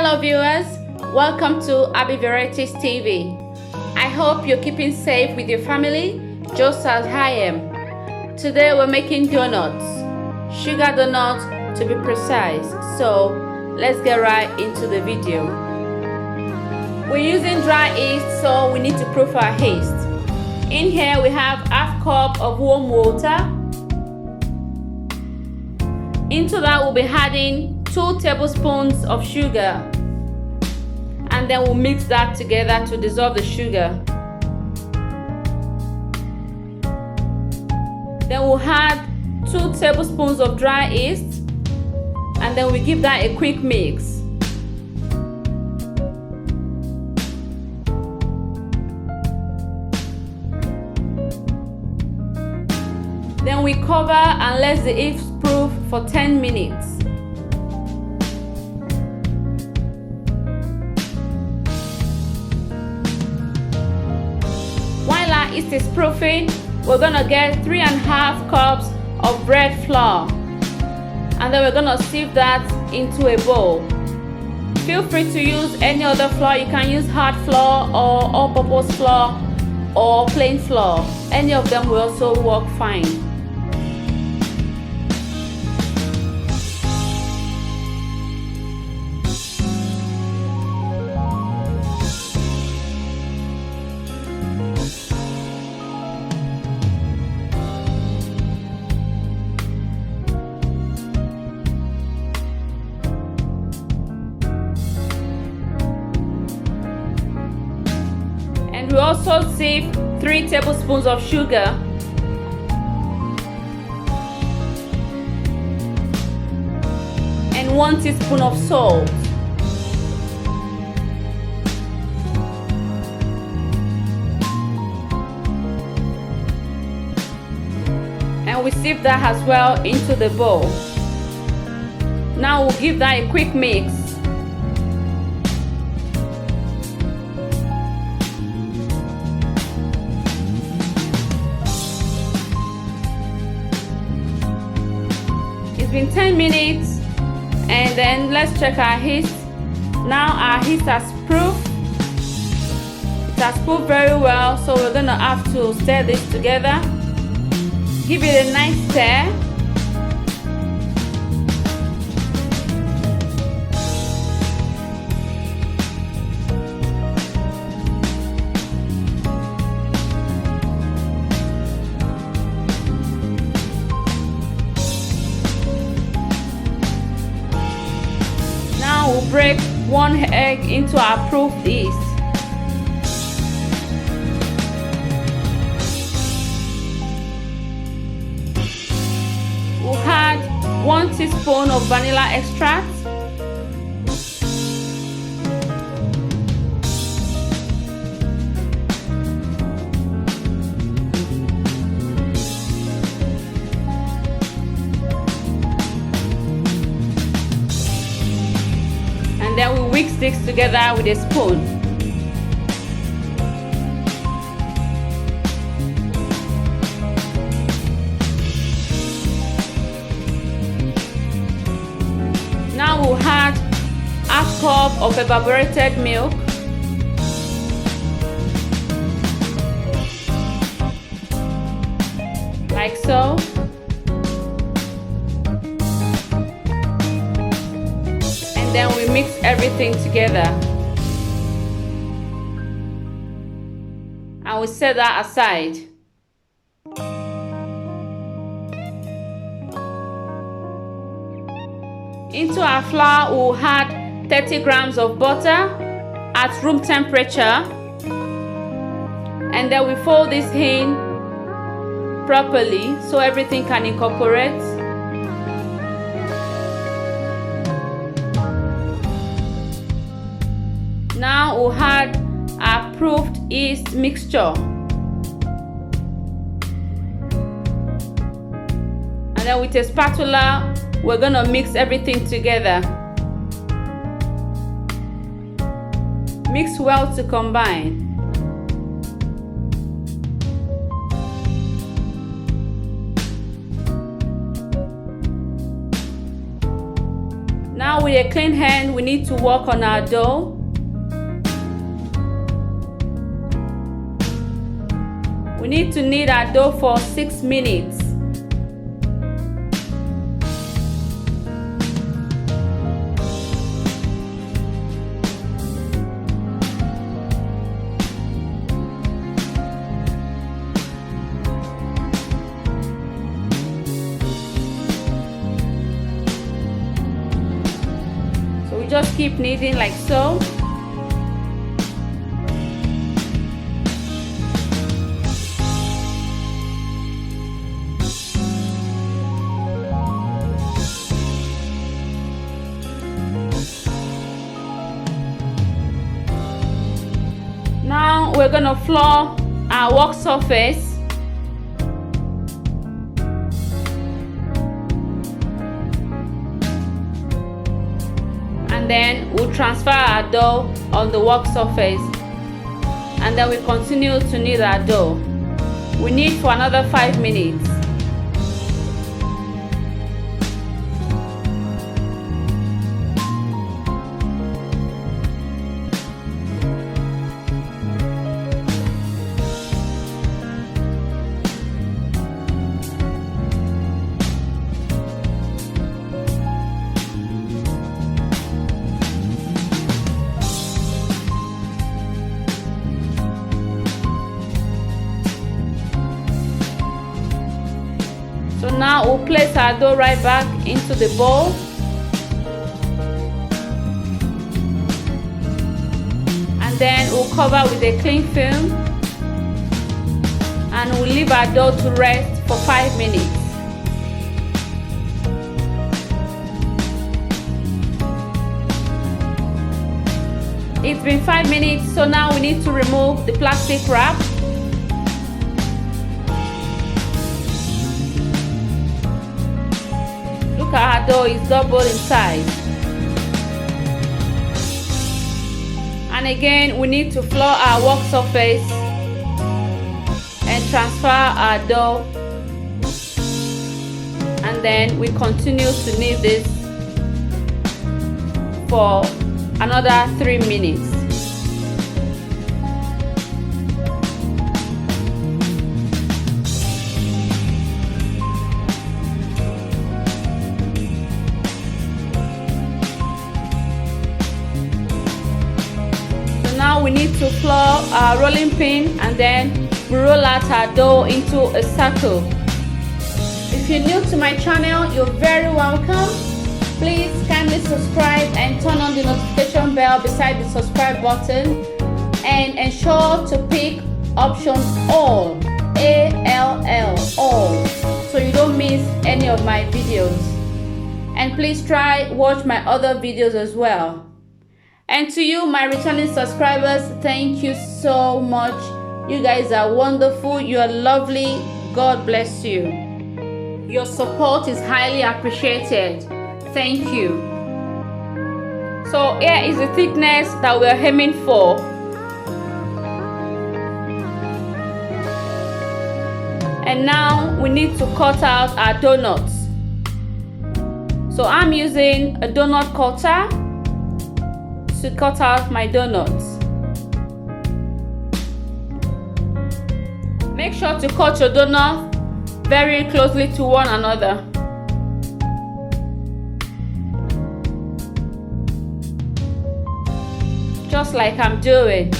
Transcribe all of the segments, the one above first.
Hello viewers, welcome to Varieties TV. I hope you're keeping safe with your family just as I am. Today we're making donuts, sugar donuts to be precise. So let's get right into the video. We're using dry yeast, so we need to proof our yeast. In here we have half cup of warm water. Into that we'll be adding 2 tablespoons of sugar, and then we'll mix that together to dissolve the sugar. Then we'll add 2 tablespoons of dry yeast, and then we give that a quick mix. Then we cover and let the yeast proof for 10 minutes. While our yeast is proofing, we're gonna get 3½ cups of bread flour, and then we're gonna sieve that into a bowl. Feel free to use any other flour. You can use hard flour or all-purpose flour or plain flour. Any of them will also work fine. We also sieve 3 tablespoons of sugar, and 1 teaspoon of salt. And we sieve that as well into the bowl. Now we'll give that a quick mix. It's been 10 minutes, and then let's check our yeast. Now our yeast has proofed. It has proofed very well, so we're gonna have to stir this together. Give it a nice stir. We'll break 1 egg into our proofed yeast. We'll add 1 teaspoon of vanilla extract, then we whisk this together with a spoon. Now we'll add ½ cup of evaporated milk, like so. Then we mix everything together, and we set that aside. Into our flour we'll add 30 grams of butter at room temperature, and then we fold this in properly so everything can incorporate. Now we'll add our proofed yeast mixture, and then with a spatula we're gonna mix everything together. Mix well to combine. Now now with a clean hand, we need to work on our dough. We need to knead our dough for 6 minutes. So we just keep kneading like so. Now we're gonna flour our work surface. And then we'll transfer our dough on the work surface. And then we continue to knead our dough. We knead for another 5 minutes. So now we'll place our dough right back into the bowl. And then we'll cover with a cling film. And we'll leave our dough to rest for 5 minutes. It's been 5 minutes, so now we need to remove the plastic wrap. Look at our dough is double in size. And again, we need to flour our work surface and transfer our dough. And then we continue to knead this for another 3 minutes. Now we need to flour our rolling pin and then we roll out our dough into a circle. If you're new to my channel, you're very welcome. Please kindly subscribe and turn on the notification bell beside the subscribe button and ensure to pick option all, ALL, all, so you don't miss any of my videos. And please try watch my other videos as well. And to you, my returning subscribers, thank you so much. You guys are wonderful. You are lovely. God bless you. Your support is highly appreciated. Thank you. So here is the thickness that we're aiming for. And now we need to cut out our donuts. So I'm using a donut cutter to cut out my donuts. Make sure to cut your donut very closely to one another. Just like I'm doing.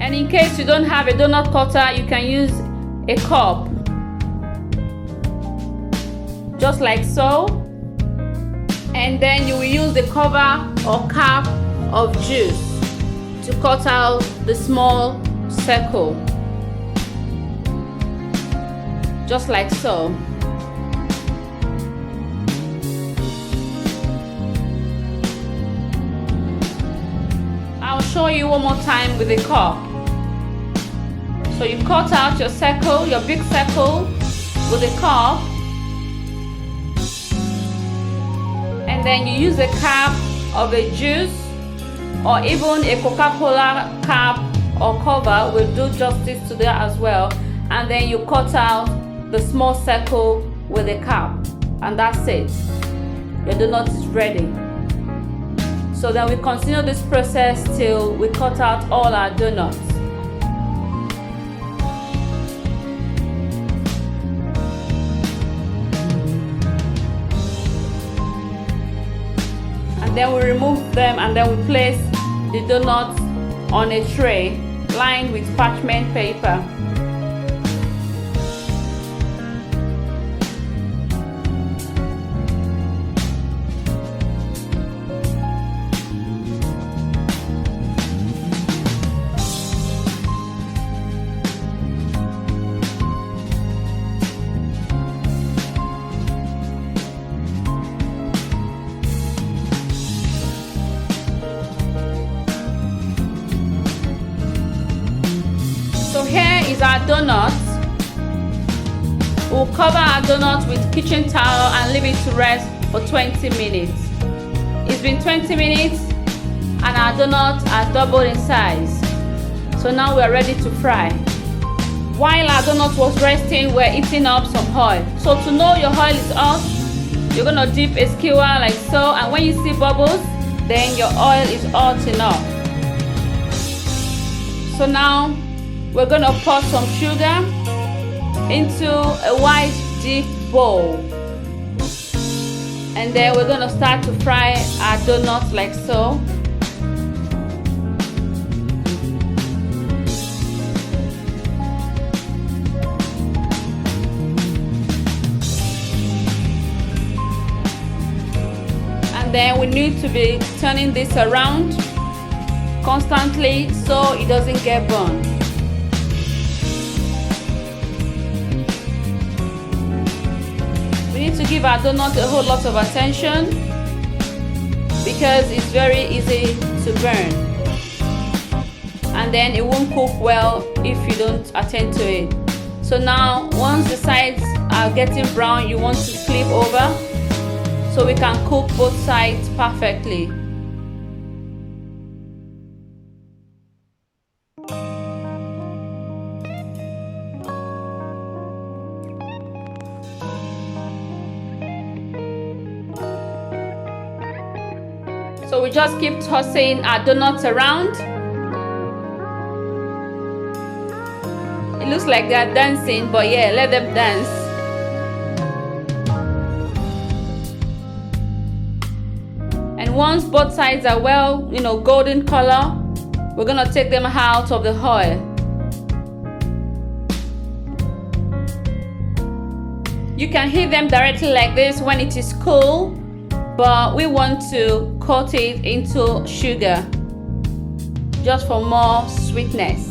And in case you don't have a donut cutter, you can use a cup. Just like so. And then you will use the cover or cap of juice to cut out the small circle. Just like so. I'll show you one more time with the cup. So you cut out your circle, your big circle with the cup. And then you use a cap of a juice or even a Coca-Cola cap or cover will do justice to that as well. and then you cut out the small circle with a cap, and that's it. Your donut is ready. So then we continue this process till we cut out all our donuts. And then we remove them, and then we place the donuts on a tray lined with parchment paper. So here is our donut. We'll cover our donut with kitchen towel and leave it to rest for 20 minutes. It's been 20 minutes and our donut has doubled in size. So now we're ready to fry. While our donut was resting, we're heating up some oil. So to know your oil is hot, you're gonna dip a skewer like so, and when you see bubbles, then your oil is hot enough. So now we're gonna pour some sugar into a wide deep bowl, and then we're gonna start to fry our donuts like so. And then we need to be turning this around constantly so it doesn't get burned. We need to give our donut a whole lot of attention because it's very easy to burn, and then it won't cook well if you don't attend to it. So now once the sides are getting brown, you want to flip over so we can cook both sides perfectly. So we just keep tossing our donuts around. It looks like they're dancing, but yeah, let them dance. And once both sides are well, golden color, we're gonna take them out of the oil. You can heat them directly like this when it is cool, but we want to coat it into sugar just for more sweetness.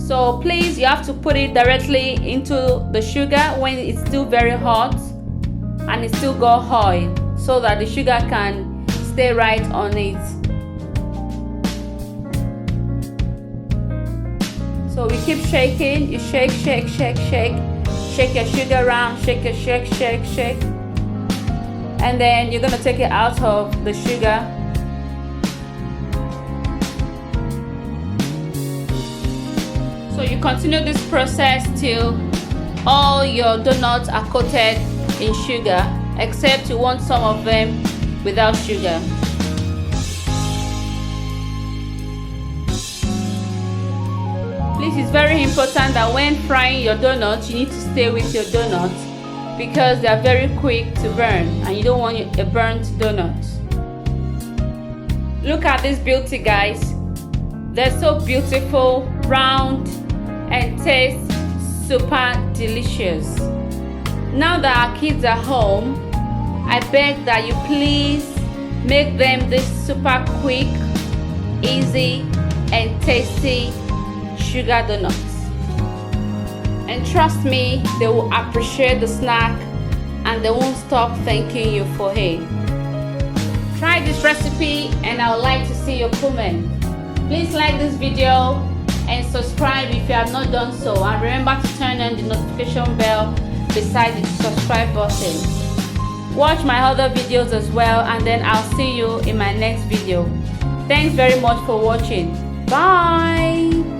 So please, you have to put it directly into the sugar when it's still very hot and it still got oil, so that the sugar can stay right on it. So we keep shaking. You shake, shake, shake, shake. Shake your sugar around, shake your shake, shake, shake. And then you're gonna take it out of the sugar. So you continue this process till all your donuts are coated in sugar, except you want some of them without sugar. Please, it's very important that when frying your donuts, you need to stay with your donuts because they are very quick to burn and you don't want a burnt donut. Look at this beauty, guys. They're so beautiful, round, and taste super delicious. Now that our kids are home, I beg that you please make them this super quick, easy, and tasty sugar donuts. And trust me, they will appreciate the snack and they won't stop thanking you for it. Try this recipe and I would like to see your comment. Please like this video and subscribe if you have not done so, and remember to turn on the notification bell beside the subscribe button. Watch my other videos as well, and then I'll see you in my next video. Thanks very much for watching. Bye.